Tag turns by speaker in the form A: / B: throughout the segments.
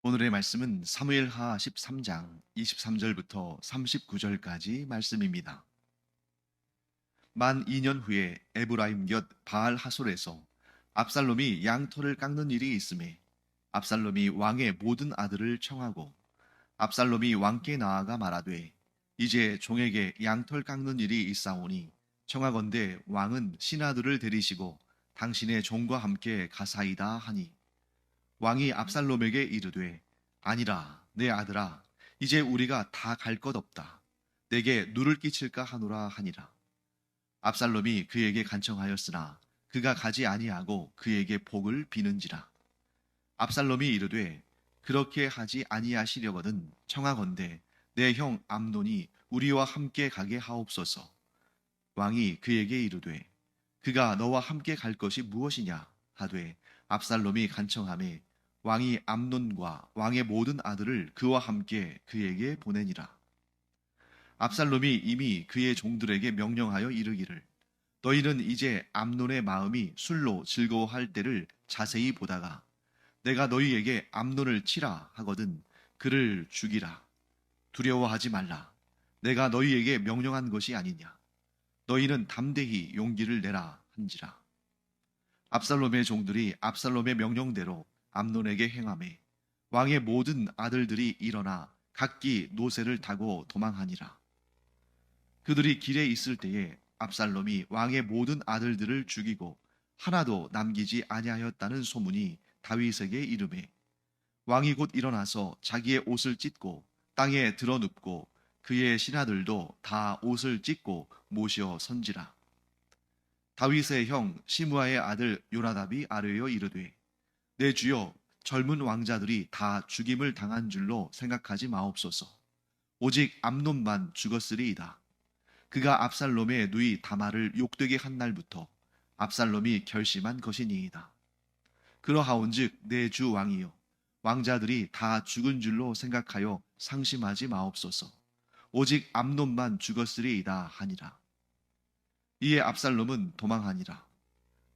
A: 오늘의 말씀은 사무엘하 13장 23절부터 39절까지 말씀입니다. 만 2년 후에 에브라임 곁 바알 하솔에서 압살롬이 양털을 깎는 일이 있음에 압살롬이 왕의 모든 아들을 청하고 압살롬이 왕께 나아가 말하되 이제 종에게 양털 깎는 일이 있사오니 청하건대 왕은 신하들을 데리시고 당신의 종과 함께 가사이다 하니 왕이 압살롬에게 이르되 아니라 내 아들아 이제 우리가 다 갈 것 없다 내게 누를 끼칠까 하노라 하니라. 압살롬이 그에게 간청하였으나 그가 가지 아니하고 그에게 복을 비는지라. 압살롬이 이르되 그렇게 하지 아니하시려거든 청하건대 내 형 암논이 우리와 함께 가게 하옵소서. 왕이 그에게 이르되 그가 너와 함께 갈 것이 무엇이냐 하되 압살롬이 간청하매 왕이 암논과 왕의 모든 아들을 그와 함께 그에게 보내니라. 압살롬이 이미 그의 종들에게 명령하여 이르기를 너희는 이제 암논의 마음이 술로 즐거워할 때를 자세히 보다가 내가 너희에게 암논을 치라 하거든 그를 죽이라. 두려워하지 말라. 내가 너희에게 명령한 것이 아니냐. 너희는 담대히 용기를 내라 한지라. 압살롬의 종들이 압살롬의 명령대로 암논에게 행하매 왕의 모든 아들들이 일어나 각기 노새를 타고 도망하니라. 그들이 길에 있을 때에 압살롬이 왕의 모든 아들들을 죽이고 하나도 남기지 아니하였다는 소문이 다윗에게 이르매 왕이 곧 일어나서 자기의 옷을 찢고 땅에 드러눕고 그의 신하들도 다 옷을 찢고 모셔 선지라. 다윗의 형 시므아의 아들 요나답이 아뢰어 이르되 내 주여 젊은 왕자들이 다 죽임을 당한 줄로 생각하지 마옵소서. 오직 암논만 죽었으리이다. 그가 압살롬의 누이 다말을 욕되게 한 날부터 압살롬이 결심한 것이니이다. 그러하온즉 내 주 왕이여 왕자들이 다 죽은 줄로 생각하여 상심하지 마옵소서. 오직 암논만 죽었으리이다 하니라. 이에 압살롬은 도망하니라.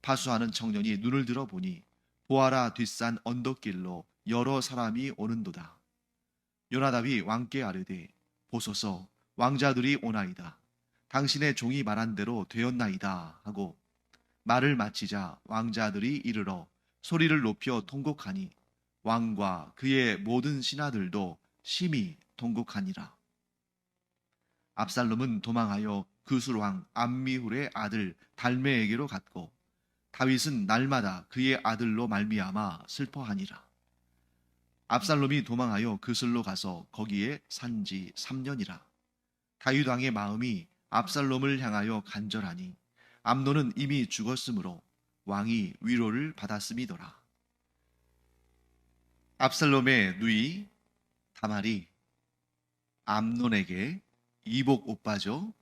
A: 파수하는 청년이 눈을 들어 보니 보아라 뒷산 언덕길로 여러 사람이 오는도다. 요나답이 왕께 아뢰되 보소서 왕자들이 오나이다. 당신의 종이 말한 대로 되었나이다 하고 말을 마치자 왕자들이 이르러 소리를 높여 통곡하니 왕과 그의 모든 신하들도 심히 통곡하니라. 압살롬은 도망하여 그술왕 암미훌의 아들 달메에게로 갔고 다윗은 날마다 그의 아들로 말미암아 슬퍼하니라. 압살롬이 도망하여 그슬로 가서 거기에 산지 3년이라. 다윗 왕의 마음이 압살롬을 향하여 간절하니 암논은 이미 죽었으므로 왕이 위로를 받았음이더라. 압살롬의 누이 다말이 암논에게 이복 오빠죠.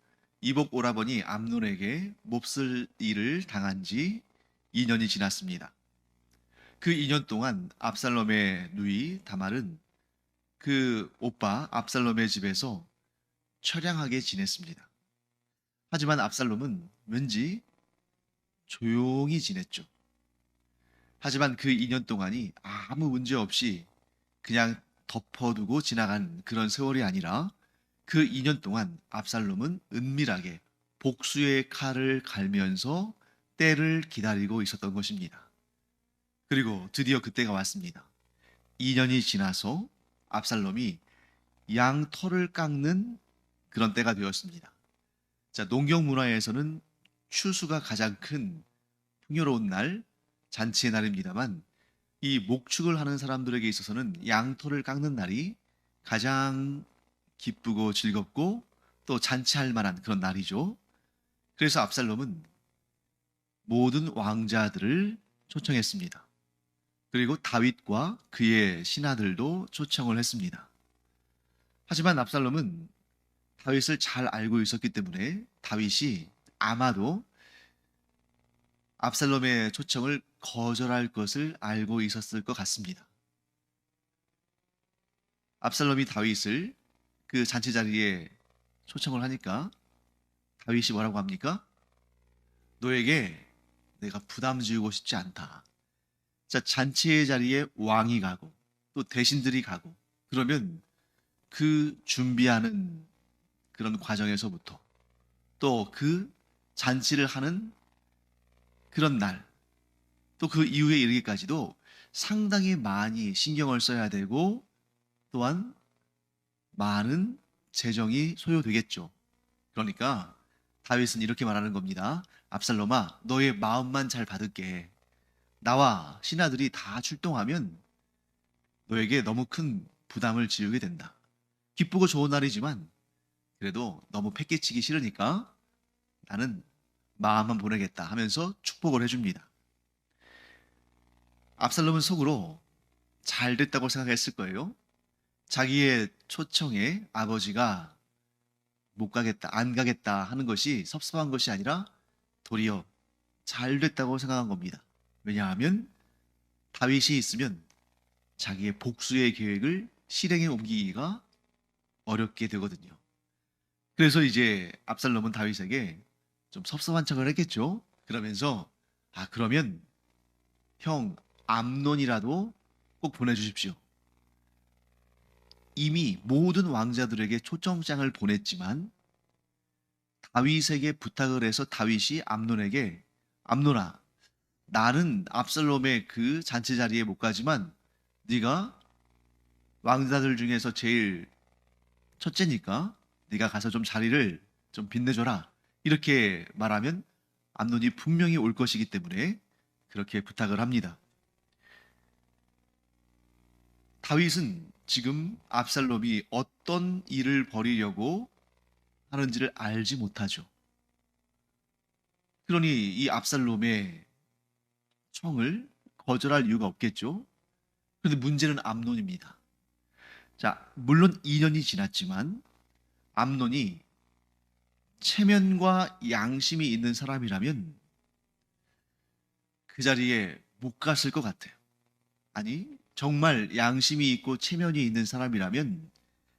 A: 이복 오라버니 암논에게 몹쓸 일을 당한 지 2년이 지났습니다. 그 2년 동안 압살롬의 누이 다말은 그 오빠 압살롬의 집에서 처량하게 지냈습니다. 하지만 압살롬은 왠지 조용히 지냈죠. 하지만 그 2년 동안이 아무 문제 없이 그냥 덮어두고 지나간 그런 세월이 아니라 그 2년 동안 압살롬은 은밀하게 복수의 칼을 갈면서 때를 기다리고 있었던 것입니다. 그리고 드디어 그때가 왔습니다. 2년이 지나서 압살롬이 양털을 깎는 그런 때가 되었습니다. 자, 농경 문화에서는 추수가 가장 큰 풍요로운 날, 잔치의 날입니다만 이 목축을 하는 사람들에게 있어서는 양털을 깎는 날이 가장 기쁘고 즐겁고 또 잔치할 만한 그런 날이죠. 그래서 압살롬은 모든 왕자들을 초청했습니다. 그리고 다윗과 그의 신하들도 초청을 했습니다. 하지만 압살롬은 다윗을 잘 알고 있었기 때문에 다윗이 아마도 압살롬의 초청을 거절할 것을 알고 있었을 것 같습니다. 압살롬이 다윗을 그 잔치 자리에 초청을 하니까 다윗이 뭐라고 합니까? 너에게 내가 부담 지우고 싶지 않다. 자, 잔치의 자리에 왕이 가고 또 대신들이 가고 그러면 그 준비하는 그런 과정에서부터 또 그 잔치를 하는 그런 날, 또 그 이후에 이르기까지도 상당히 많이 신경을 써야 되고 또한 많은 재정이 소요되겠죠. 그러니까 다윗은 이렇게 말하는 겁니다. 압살롬아, 너의 마음만 잘 받을게. 나와 신하들이 다 출동하면 너에게 너무 큰 부담을 지우게 된다. 기쁘고 좋은 날이지만 그래도 너무 패기치기 싫으니까 나는 마음만 보내겠다 하면서 축복을 해줍니다. 압살롬은 속으로 잘 됐다고 생각했을 거예요. 자기의 초청에 아버지가 못 가겠다, 안 가겠다 하는 것이 섭섭한 것이 아니라 도리어 잘 됐다고 생각한 겁니다. 왜냐하면 다윗이 있으면 자기의 복수의 계획을 실행에 옮기기가 어렵게 되거든요. 그래서 이제 압살롬은 다윗에게 좀 섭섭한 척을 했겠죠. 그러면서 그러면 형 암논이라도 꼭 보내주십시오. 이미 모든 왕자들에게 초청장을 보냈지만 다윗에게 부탁을 해서 다윗이 암논에게 암논아, 나는 압살롬의 그 잔치 자리에 못 가지만 네가 왕자들 중에서 제일 첫째니까 네가 가서 좀 자리를 좀 빛내줘라. 이렇게 말하면 암논이 분명히 올 것이기 때문에 그렇게 부탁을 합니다. 다윗은 지금 압살롬이 어떤 일을 벌이려고 하는지를 알지 못하죠. 그러니 이 압살롬의 청을 거절할 이유가 없겠죠. 그런데 문제는 암논입니다. 자, 물론 2년이 지났지만 암논이 체면과 양심이 있는 사람이라면 그 자리에 못 갔을 것 같아요. 아니, 정말 양심이 있고 체면이 있는 사람이라면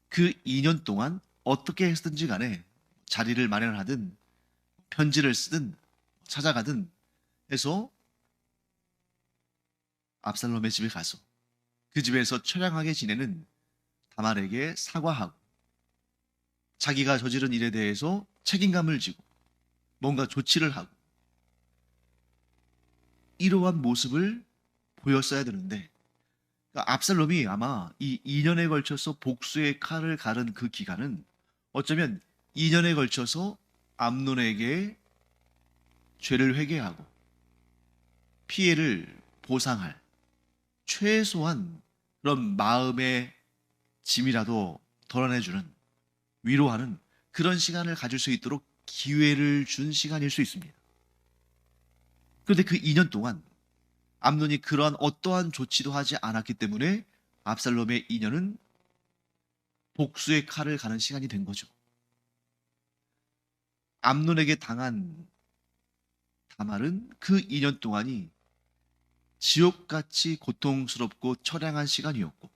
A: 그 2년 동안 어떻게 했든지 간에 자리를 마련하든 편지를 쓰든 찾아가든 해서 압살롬의 집에 가서 그 집에서 처량하게 지내는 다말에게 사과하고 자기가 저지른 일에 대해서 책임감을 지고 뭔가 조치를 하고 이러한 모습을 보였어야 되는데 그러니까 압살롬이 아마 이 2년에 걸쳐서 복수의 칼을 가른 그 기간은 어쩌면 2년에 걸쳐서 암논에게 죄를 회개하고 피해를 보상할 최소한 그런 마음의 짐이라도 덜어내주는 위로하는 그런 시간을 가질 수 있도록 기회를 준 시간일 수 있습니다. 그런데 그 2년 동안 암논이 그러한 어떠한 조치도 하지 않았기 때문에 압살롬의 2년은 복수의 칼을 가는 시간이 된 거죠. 암논에게 당한 다말은 그 2년 동안이 지옥같이 고통스럽고 처량한 시간이었고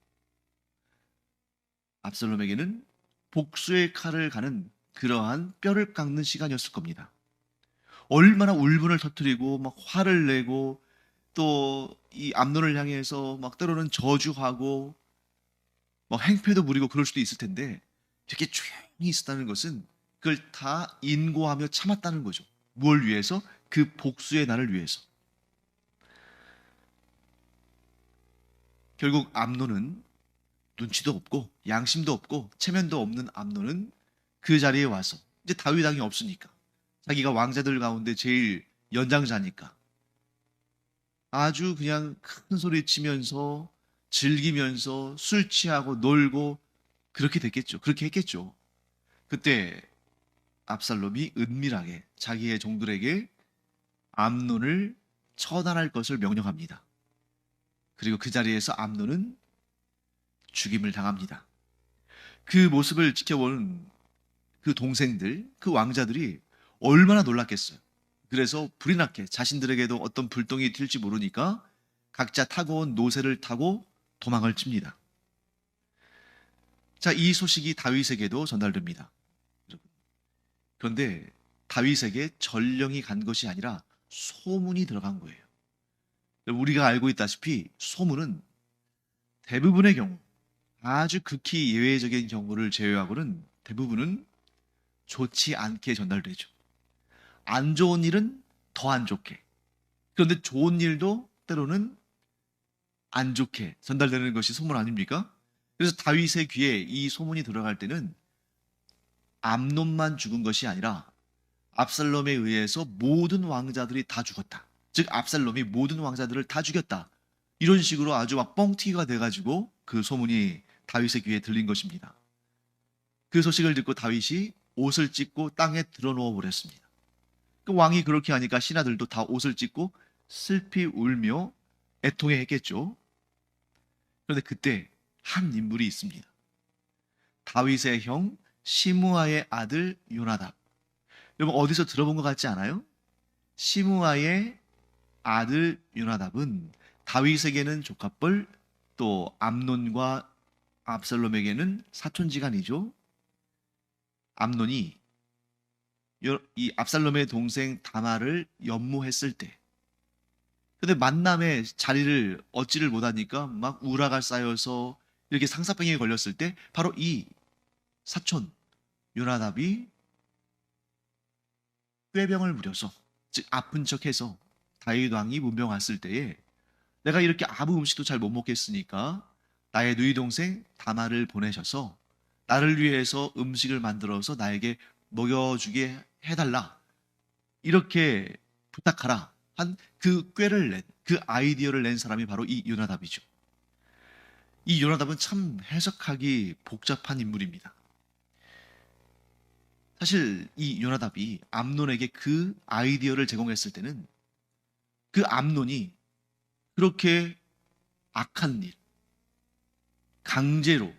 A: 압살롬에게는 복수의 칼을 가는 그러한 뼈를 깎는 시간이었을 겁니다. 얼마나 울분을 터뜨리고 막 화를 내고 또 이 암논을 향해서 막 때로는 저주하고 막 행패도 부리고 그럴 수도 있을 텐데 이렇게 조용히 있었다는 것은 그걸 다 인고하며 참았다는 거죠. 무엇을 위해서? 그 복수의 날을 위해서. 결국 암논은 눈치도 없고 양심도 없고 체면도 없는 암논은 그 자리에 와서 이제 다윗 왕이 없으니까 자기가 왕자들 가운데 제일 연장자니까 아주 그냥 큰 소리 치면서 즐기면서 술 취하고 놀고 그렇게 됐겠죠. 그렇게 했겠죠. 그때 압살롬이 은밀하게 자기의 종들에게 암논을 처단할 것을 명령합니다. 그리고 그 자리에서 암논은 죽임을 당합니다. 그 모습을 지켜보는 그 동생들, 그 왕자들이 얼마나 놀랐겠어요. 그래서 불이 났게 자신들에게도 어떤 불똥이 튈지 모르니까 각자 타고 온 노새를 타고 도망을 칩니다. 자, 이 소식이 다윗에게도 전달됩니다. 그런데 다윗에게 전령이 간 것이 아니라 소문이 들어간 거예요. 우리가 알고 있다시피 소문은 대부분의 경우, 아주 극히 예외적인 경우를 제외하고는 대부분은 좋지 않게 전달되죠. 안 좋은 일은 더 안 좋게. 그런데 좋은 일도 때로는 안 좋게 전달되는 것이 소문 아닙니까? 그래서 다윗의 귀에 이 소문이 들어갈 때는 암논만 죽은 것이 아니라 압살롬에 의해서 모든 왕자들이 다 죽었다. 즉 압살롬이 모든 왕자들을 다 죽였다. 이런 식으로 아주 막 뻥튀기가 돼가지고 그 소문이 다윗의 귀에 들린 것입니다. 그 소식을 듣고 다윗이 옷을 찢고 땅에 드러누워 버렸습니다. 그 왕이 그렇게 하니까 신하들도 다 옷을 찢고 슬피 울며 애통해 했겠죠. 그런데 그때 한 인물이 있습니다. 다윗의 형 시므아의 아들 요나답. 여러분 어디서 들어본 것 같지 않아요? 시므아의 아들 요나답은 다윗에게는 조카뻘, 또 암논과 압살롬에게는 사촌지간이죠. 암논이 이 압살롬의 동생 다말을 연모했을 때, 근데 만남의 자리를 얻지를 못하니까 막 우라가 쌓여서 이렇게 상사병에 걸렸을 때 바로 이 사촌 요나답이 꾀병을 부려서, 즉 아픈 척해서 다윗 왕이 문병 왔을 때에 내가 이렇게 아무 음식도 잘 못 먹겠으니까 나의 누이 동생 다말을 보내셔서 나를 위해서 음식을 만들어서 나에게 먹여주게 해달라, 이렇게 부탁하라 한 그 꾀를 낸, 그 아이디어를 낸 사람이 바로 이 요나답이죠. 이 요나답은 참 해석하기 복잡한 인물입니다. 사실 이 요나답이 암논에게 그 아이디어를 제공했을 때는 그 암논이 그렇게 악한 일, 강제로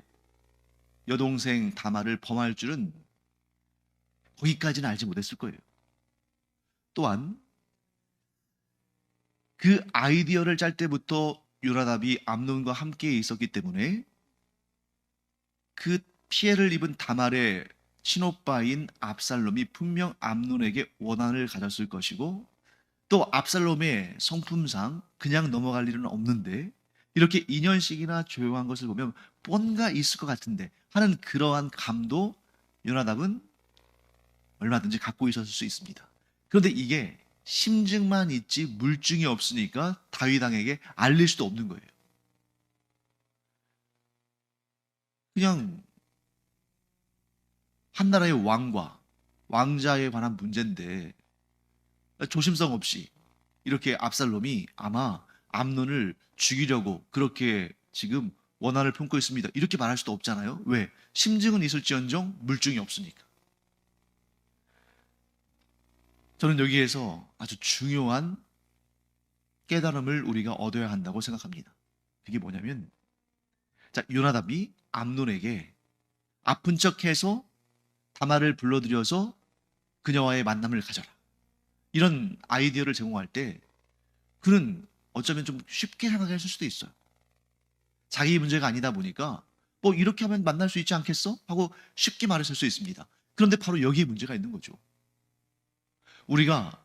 A: 여동생 다말을 범할 줄은 거기까지는 알지 못했을 거예요. 또한 그 아이디어를 짤 때부터 요나답이 암논과 함께 있었기 때문에 그 피해를 입은 다말의 친오빠인 압살롬이 분명 암논에게 원한을 가졌을 것이고, 또 압살롬의 성품상 그냥 넘어갈 일은 없는데 이렇게 인연식이나 조용한 것을 보면 뭔가 있을 것 같은데 하는 그러한 감도 요나답은 얼마든지 갖고 있었을 수 있습니다. 그런데 이게 심증만 있지 물증이 없으니까 다윗 왕에게 알릴 수도 없는 거예요. 그냥 한 나라의 왕과 왕자에 관한 문제인데 조심성 없이 이렇게 압살롬이 아마 암논을 죽이려고 그렇게 지금 원한을 품고 있습니다, 이렇게 말할 수도 없잖아요. 왜? 심증은 있을지언정 물증이 없으니까. 저는 여기에서 아주 중요한 깨달음을 우리가 얻어야 한다고 생각합니다. 그게 뭐냐면, 자, 요나답이 암논에게 아픈 척해서 다말을 불러들여서 그녀와의 만남을 가져라, 이런 아이디어를 제공할 때 그는 어쩌면 좀 쉽게 생각했을 수도 있어요. 자기 문제가 아니다 보니까 뭐 이렇게 하면 만날 수 있지 않겠어? 하고 쉽게 말했을 수 있습니다. 그런데 바로 여기에 문제가 있는 거죠. 우리가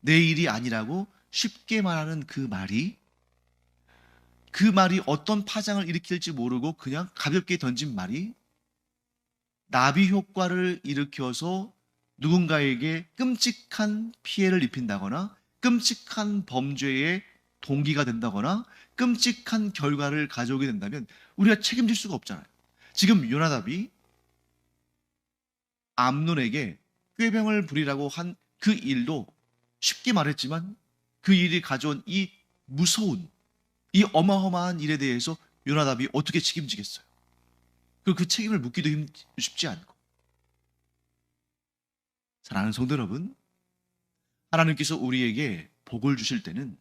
A: 내 일이 아니라고 쉽게 말하는 그 말이 어떤 파장을 일으킬지 모르고 그냥 가볍게 던진 말이 나비 효과를 일으켜서 누군가에게 끔찍한 피해를 입힌다거나 끔찍한 범죄의 동기가 된다거나 끔찍한 결과를 가져오게 된다면 우리가 책임질 수가 없잖아요. 지금 요나답이 암논에게 꾀병을 부리라고 한 그 일도 쉽게 말했지만 그 일이 가져온 이 무서운, 이 어마어마한 일에 대해서 요나답이 어떻게 책임지겠어요? 그리고 그 책임을 묻기도 쉽지 않고. 사랑하는 성도 여러분, 하나님께서 우리에게 복을 주실 때는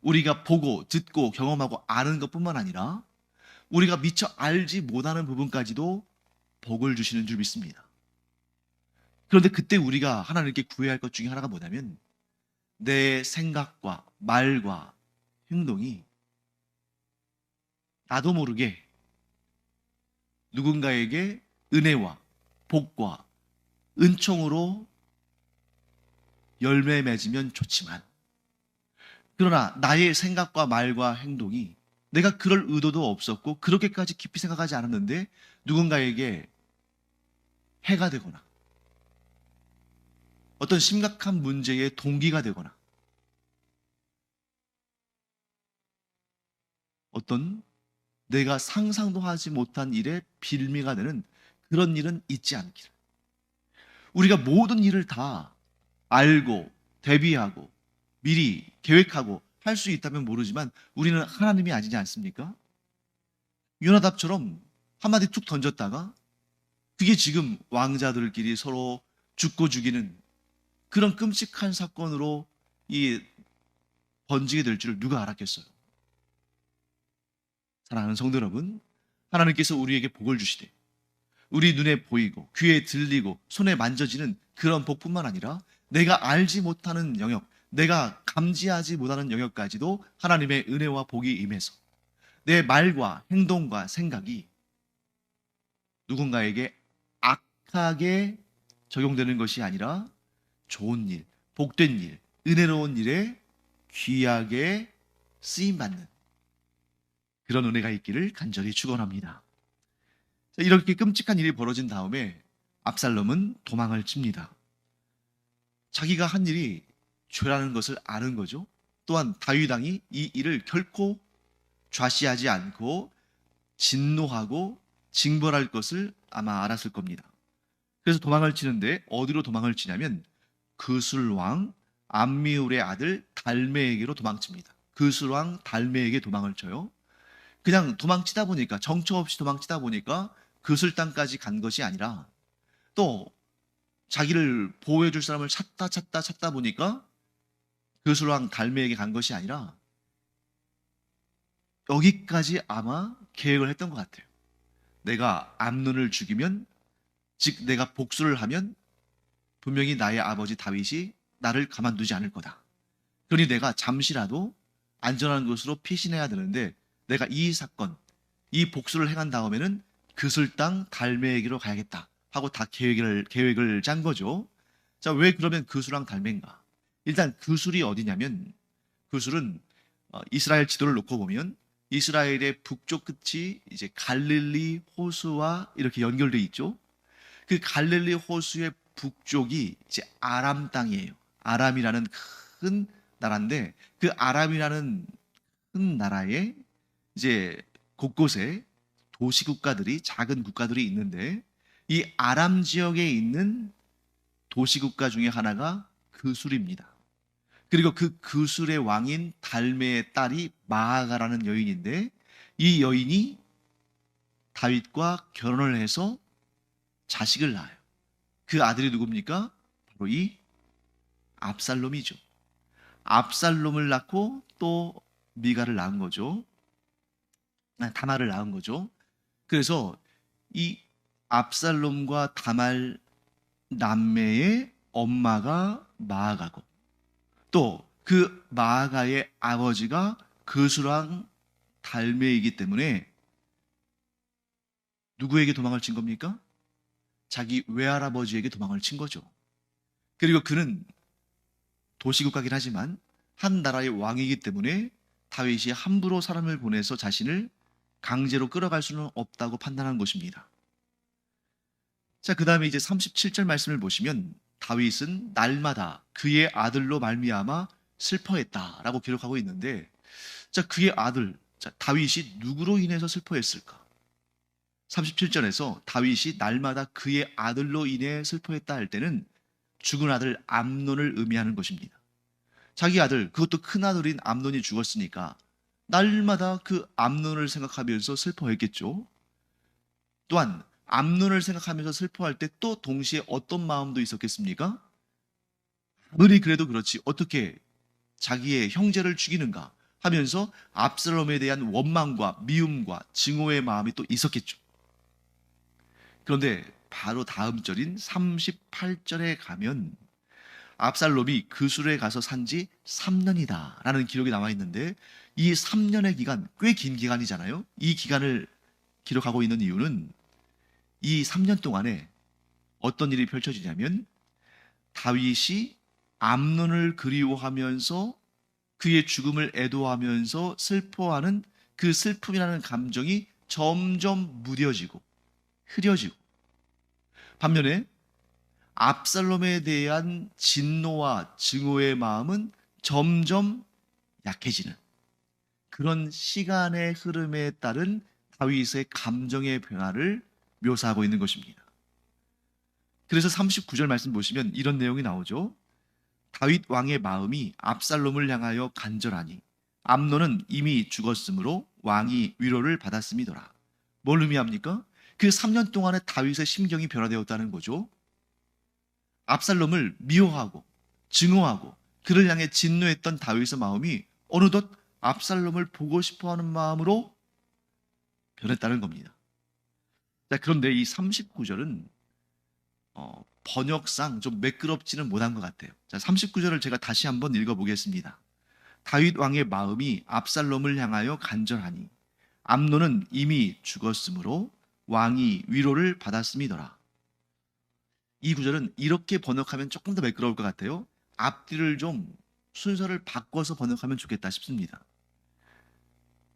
A: 우리가 보고 듣고 경험하고 아는 것뿐만 아니라 우리가 미처 알지 못하는 부분까지도 복을 주시는 줄 믿습니다. 그런데 그때 우리가 하나님께 구해야 할 것 중에 하나가 뭐냐면, 내 생각과 말과 행동이 나도 모르게 누군가에게 은혜와 복과 은총으로 열매 맺으면 좋지만, 그러나 나의 생각과 말과 행동이 내가 그럴 의도도 없었고 그렇게까지 깊이 생각하지 않았는데 누군가에게 해가 되거나 어떤 심각한 문제의 동기가 되거나 어떤 내가 상상도 하지 못한 일에 빌미가 되는 그런 일은 있지 않기를. 우리가 모든 일을 다 알고 대비하고 미리 계획하고 할 수 있다면 모르지만 우리는 하나님이 아니지 않습니까? 요나답처럼 한마디 툭 던졌다가 그게 지금 왕자들끼리 서로 죽고 죽이는 그런 끔찍한 사건으로 이 번지게 될 줄을 누가 알았겠어요? 사랑하는 성도 여러분, 하나님께서 우리에게 복을 주시되 우리 눈에 보이고 귀에 들리고 손에 만져지는 그런 복뿐만 아니라 내가 알지 못하는 영역, 내가 감지하지 못하는 영역까지도 하나님의 은혜와 복이 임해서 내 말과 행동과 생각이 누군가에게 악하게 적용되는 것이 아니라 좋은 일, 복된 일, 은혜로운 일에 귀하게 쓰임받는 그런 은혜가 있기를 간절히 축원합니다. 이렇게 끔찍한 일이 벌어진 다음에 압살롬은 도망을 칩니다. 자기가 한 일이 죄라는 것을 아는 거죠. 또한 다윗 왕이 이 일을 결코 좌시하지 않고 진노하고 징벌할 것을 아마 알았을 겁니다. 그래서 도망을 치는데 어디로 도망을 치냐면 그술왕 암미울의 아들 달메에게로 도망칩니다. 그술왕 달메에게 도망을 쳐요. 그냥 도망치다 보니까 정처 없이 도망치다 보니까 그술 땅까지 간 것이 아니라 또 자기를 보호해 줄 사람을 찾다 보니까 그술왕 달메에게 간 것이 아니라 여기까지 아마 계획을 했던 것 같아요. 내가 암논을 죽이면, 즉 내가 복수를 하면 분명히 나의 아버지 다윗이 나를 가만두지 않을 거다. 그러니 내가 잠시라도 안전한 곳으로 피신해야 되는데 내가 이 사건, 이 복수를 행한 다음에는 그술 땅 달메에게로 가야겠다 하고 다 계획을 짠 거죠. 자, 왜 그러면 그술왕 달메인가? 일단 그술이 어디냐면 그술은 이스라엘 지도를 놓고 보면 이스라엘의 북쪽 끝이 이제 갈릴리 호수와 이렇게 연결돼 있죠. 그 갈릴리 호수의 북쪽이 이제 아람 땅이에요. 아람이라는 큰 나라인데 그 아람이라는 큰 나라에 이제 곳곳에 도시 국가들이 작은 국가들이 있는데 이 아람 지역에 있는 도시 국가 중에 하나가 그술입니다. 그리고 그 그술의 왕인 달메의 딸이 마아가라는 여인인데 이 여인이 다윗과 결혼을 해서 자식을 낳아요. 그 아들이 누굽니까? 바로 이 압살롬이죠. 압살롬을 낳고 또 미가를 낳은 거죠. 다말을 낳은 거죠. 그래서 이 압살롬과 다말 남매의 엄마가 마아가고 또 그 마아가의 아버지가 그술왕 달메이기 때문에 누구에게 도망을 친 겁니까? 자기 외할아버지에게 도망을 친 거죠. 그리고 그는 도시국가긴 하지만 한 나라의 왕이기 때문에 다윗이 함부로 사람을 보내서 자신을 강제로 끌어갈 수는 없다고 판단한 것입니다. 자, 그 다음에 이제 37절 말씀을 보시면 다윗은 날마다 그의 아들로 말미암아 슬퍼했다라고 기록하고 있는데 자, 그의 아들, 자, 다윗이 누구로 인해서 슬퍼했을까? 37절에서 다윗이 날마다 그의 아들로 인해 슬퍼했다 할 때는 죽은 아들 암논을 의미하는 것입니다. 자기 아들, 그것도 큰 아들인 암논이 죽었으니까 날마다 그 암논을 생각하면서 슬퍼했겠죠. 또한 암논을 생각하면서 슬퍼할 때 또 동시에 어떤 마음도 있었겠습니까? 아무리 그래도 그렇지 어떻게 자기의 형제를 죽이는가 하면서 압살롬에 대한 원망과 미움과 증오의 마음이 또 있었겠죠. 그런데 바로 다음 절인 38절에 가면 압살롬이 그술에 가서 산 지 3년이다 라는 기록이 나와 있는데 이 3년의 기간, 꽤 긴 기간이잖아요. 이 기간을 기록하고 있는 이유는 이 3년 동안에 어떤 일이 펼쳐지냐면 다윗이 암논을 그리워하면서 그의 죽음을 애도하면서 슬퍼하는 그 슬픔이라는 감정이 점점 무뎌지고 흐려지고, 반면에 압살롬에 대한 진노와 증오의 마음은 점점 약해지는 그런 시간의 흐름에 따른 다윗의 감정의 변화를 묘사하고 있는 것입니다. 그래서 39절 말씀 보시면 이런 내용이 나오죠. 다윗 왕의 마음이 압살롬을 향하여 간절하니 암논은 이미 죽었으므로 왕이 위로를 받았음이더라. 뭘 의미합니까? 그 3년 동안에 다윗의 심경이 변화되었다는 거죠. 압살롬을 미워하고 증오하고 그를 향해 진노했던 다윗의 마음이 어느덧 압살롬을 보고 싶어하는 마음으로 변했다는 겁니다. 자, 그런데 이 39절은 번역상 좀 매끄럽지는 못한 것 같아요. 자, 39절을 제가 다시 한번 읽어보겠습니다. 다윗 왕의 마음이 압살롬을 향하여 간절하니 암논은 이미 죽었으므로 왕이 위로를 받았음이더라. 이 구절은 이렇게 번역하면 조금 더 매끄러울 것 같아요. 앞뒤를 좀 순서를 바꿔서 번역하면 좋겠다 싶습니다.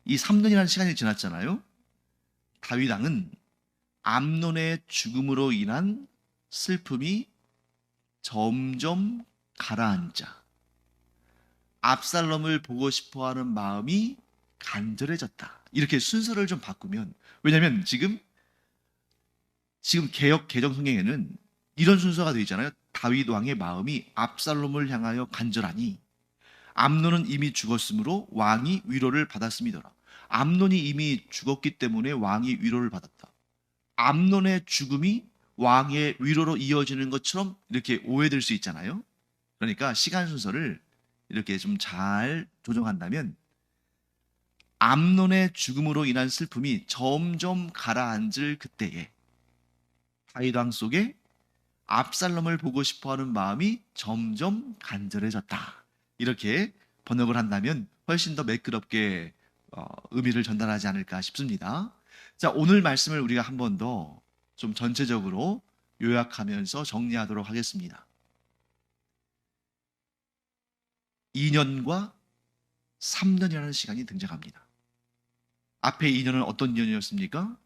A: 이 3년이라는 시간이 지났잖아요. 다윗 왕은 암논의 죽음으로 인한 슬픔이 점점 가라앉자 압살롬을 보고 싶어하는 마음이 간절해졌다. 이렇게 순서를 좀 바꾸면, 왜냐하면 지금 개역 개정 성경에는 이런 순서가 되어 있잖아요. 다윗 왕의 마음이 압살롬을 향하여 간절하니 암논은 이미 죽었으므로 왕이 위로를 받았음이더라. 암논이 이미 죽었기 때문에 왕이 위로를 받았다. 암논의 죽음이 왕의 위로로 이어지는 것처럼 이렇게 오해될 수 있잖아요. 그러니까 시간 순서를 이렇게 좀 잘 조정한다면 암논의 죽음으로 인한 슬픔이 점점 가라앉을 그때에 다윗 왕 속에 압살롬을 보고 싶어하는 마음이 점점 간절해졌다. 이렇게 번역을 한다면 훨씬 더 매끄럽게 의미를 전달하지 않을까 싶습니다. 자, 오늘 말씀을 우리가 한 번 더 좀 전체적으로 요약하면서 정리하도록 하겠습니다. 2년과 3년이라는 시간이 등장합니다. 앞에 2년은 어떤 2년이었습니까?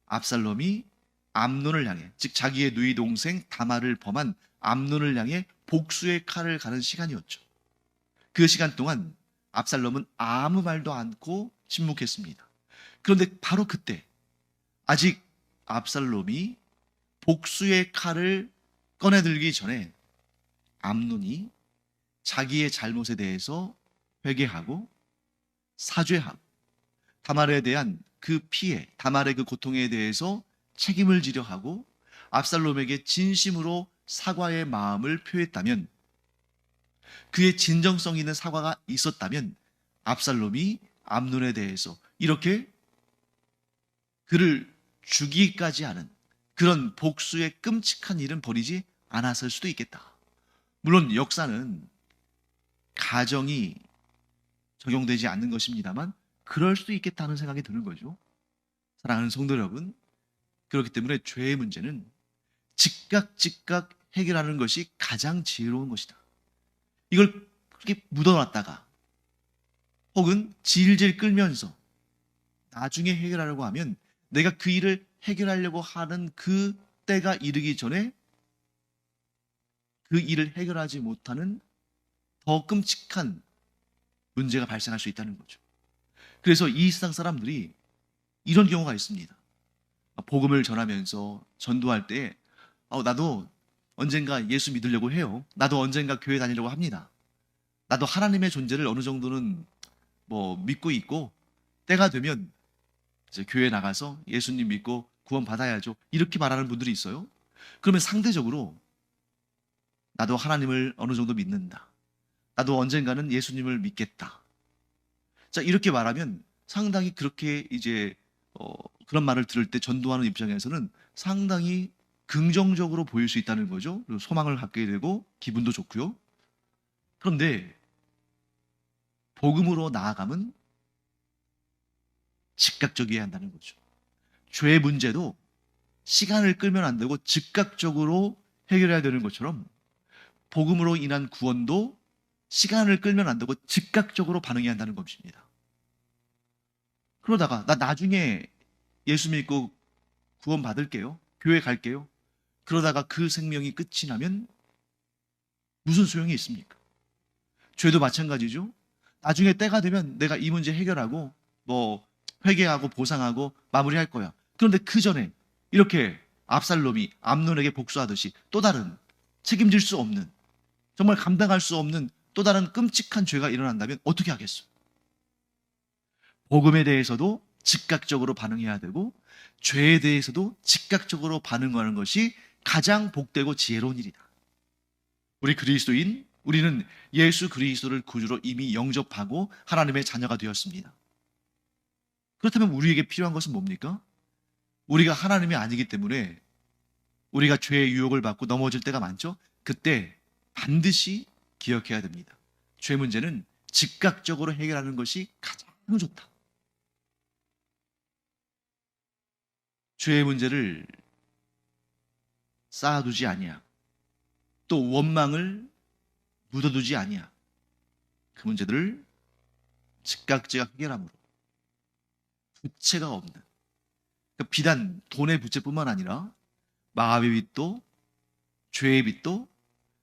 A: 압살롬이 암논을 향해, 즉 자기의 누이 동생 다말을 범한 암논을 향해 복수의 칼을 가는 시간이었죠. 그 시간 동안 압살롬은 아무 말도 않고 침묵했습니다. 그런데 바로 그때 아직 압살롬이 복수의 칼을 꺼내들기 전에 암논이 자기의 잘못에 대해서 회개하고 사죄하고 다말에 대한 그 피해, 다말의 그 고통에 대해서 책임을 지려 하고 압살롬에게 진심으로 사과의 마음을 표했다면, 그의 진정성 있는 사과가 있었다면 압살롬이 암논에 대해서 이렇게 그를 죽이기까지 하는 그런 복수의 끔찍한 일은 벌이지 않았을 수도 있겠다. 물론 역사는 가정이 적용되지 않는 것입니다만 그럴 수도 있겠다는 생각이 드는 거죠. 사랑하는 성도 여러분, 그렇기 때문에 죄의 문제는 즉각 해결하는 것이 가장 지혜로운 것이다. 이걸 그렇게 묻어놨다가 혹은 질질 끌면서 나중에 해결하려고 하면 내가 그 일을 해결하려고 하는 그 때가 이르기 전에 그 일을 해결하지 못하는 더 끔찍한 문제가 발생할 수 있다는 거죠. 그래서 이 세상 사람들이 이런 경우가 있습니다. 복음을 전하면서 전도할 때 나도 언젠가 예수 믿으려고 해요. 나도 언젠가 교회 다니려고 합니다. 나도 하나님의 존재를 어느 정도는 믿고 있고 때가 되면 이제 교회 나가서 예수님 믿고 구원 받아야죠. 이렇게 말하는 분들이 있어요. 그러면 상대적으로 나도 하나님을 어느 정도 믿는다. 나도 언젠가는 예수님을 믿겠다. 자, 이렇게 말하면 상당히 그렇게 이제 그런 말을 들을 때 전도하는 입장에서는 상당히 긍정적으로 보일 수 있다는 거죠. 소망을 갖게 되고 기분도 좋고요. 그런데 복음으로 나아가면 즉각적이어야 한다는 거죠. 죄의 문제도 시간을 끌면 안 되고 즉각적으로 해결해야 되는 것처럼 복음으로 인한 구원도 시간을 끌면 안 되고 즉각적으로 반응해야 한다는 것입니다. 그러다가 나 나중에 예수 믿고 구원 받을게요. 교회 갈게요. 그러다가 그 생명이 끝이 나면 무슨 소용이 있습니까? 죄도 마찬가지죠. 나중에 때가 되면 내가 이 문제 해결하고 뭐 회개하고 보상하고 마무리할 거야. 그런데 그 전에 이렇게 압살롬이 암논에게 복수하듯이 또 다른 책임질 수 없는, 정말 감당할 수 없는 또 다른 끔찍한 죄가 일어난다면 어떻게 하겠어요? 복음에 대해서도 즉각적으로 반응해야 되고 죄에 대해서도 즉각적으로 반응하는 것이 가장 복되고 지혜로운 일이다. 우리 그리스도인, 우리는 예수 그리스도를 구주로 이미 영접하고 하나님의 자녀가 되었습니다. 그렇다면 우리에게 필요한 것은 뭡니까? 우리가 하나님이 아니기 때문에 우리가 죄의 유혹을 받고 넘어질 때가 많죠? 그때 반드시 기억해야 됩니다. 죄 문제는 즉각적으로 해결하는 것이 가장 좋다. 죄의 문제를 쌓아두지 아니야. 또 원망을 묻어두지 아니야. 그 문제들을 즉각적으로 해결함으로 부채가 없는, 그러니까 비단 돈의 부채뿐만 아니라 마음의 빚도 죄의 빚도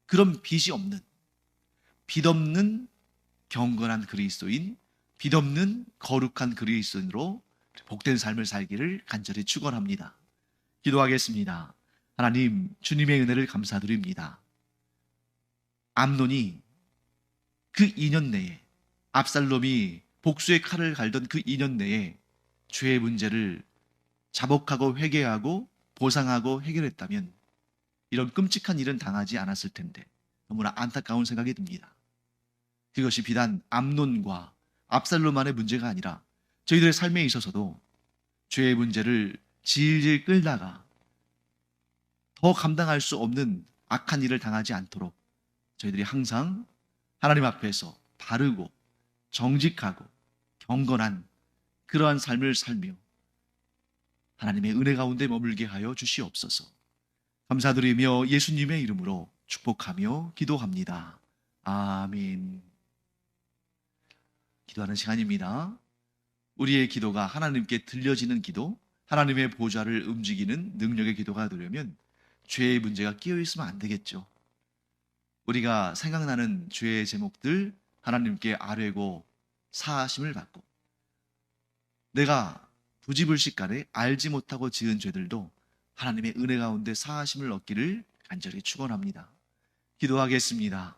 A: 그런 빚이 없는, 빚 없는 경건한 그리스도인, 빚 없는 거룩한 그리스도인으로 복된 삶을 살기를 간절히 축원합니다. 기도하겠습니다. 하나님, 주님의 은혜를 감사드립니다. 암논이 그 2년 내에, 압살롬이 복수의 칼을 갈던 그 2년 내에 죄의 문제를 자복하고 회개하고 보상하고 해결했다면 이런 끔찍한 일은 당하지 않았을 텐데 너무나 안타까운 생각이 듭니다. 그것이 비단 암논과 압살롬만의 문제가 아니라 저희들의 삶에 있어서도 죄의 문제를 질질 끌다가 더 감당할 수 없는 악한 일을 당하지 않도록 저희들이 항상 하나님 앞에서 바르고 정직하고 경건한 그러한 삶을 살며 하나님의 은혜 가운데 머물게 하여 주시옵소서. 감사드리며 예수님의 이름으로 축복하며 기도합니다. 아멘. 기도하는 시간입니다. 우리의 기도가 하나님께 들려지는 기도, 하나님의 보좌를 움직이는 능력의 기도가 되려면 죄의 문제가 끼어 있으면 안 되겠죠. 우리가 생각나는 죄의 제목들 하나님께 아뢰고 사하심을 받고, 내가 부지불식간에 알지 못하고 지은 죄들도 하나님의 은혜 가운데 사하심을 얻기를 간절히 축원합니다. 기도하겠습니다.